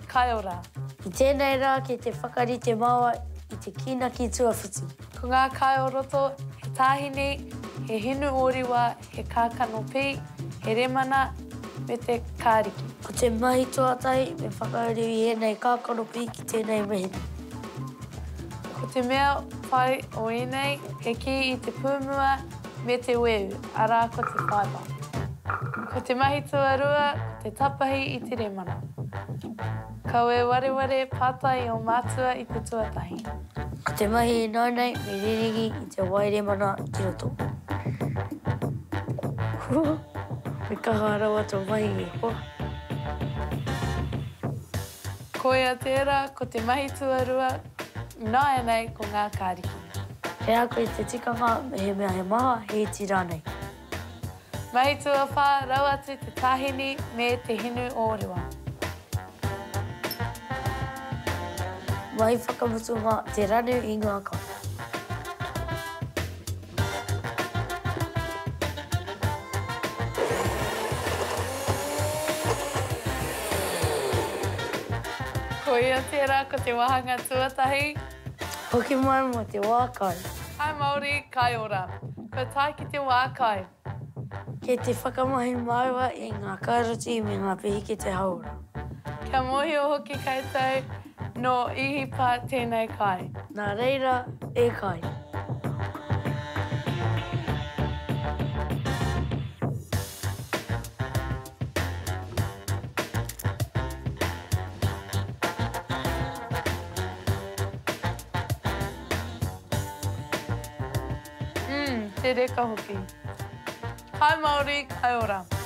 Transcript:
Kai Ora. I tēnei rā ki te whakarite māua I te kina ki tuawhiti. Ko ngā kai o roto, he tāhine, he hinu oriwa, he kākano pī, he remana, me te kāriki. Ko te mahi tuatai, me whakauru I ēnei kākano pī ki tēnei mahina. Ko te mea whai o ēnei, he ki I te pūmua me te weu, arā ko te whaiba. Ko te mahi tuarua, ko te tapahi I te remana. Kau e wareware pātai o mātua I te tuatahi. Ko te mahi naunei, me ririgi I te wairemana ki roto. Me kaha rawa tō mahi e hoa. Ko ia tērā, ko te mahi tuarua, nāia nei ko ngā kāriki. He a koe te tikanga, me he mea he maha, he iti rānei. Mahi tua whā, rau atu te tāhini me te hinu ōrewa. Mahi whakamutunga te ranu I ngā kai. Ko ia tērā ko te wahanga tuatahi. Hoki mai mo te wākai. Kai Māori Kai Ora. Ko tai ki te wākai. Kei te whakamahi māua I ngā kairati me ngā pihiki te haura. Kia mohi o hoki koutou, no ihi pā tēnei kai. Nā reira, e kai. Te reka hoki. Kai Māori Kai Ora.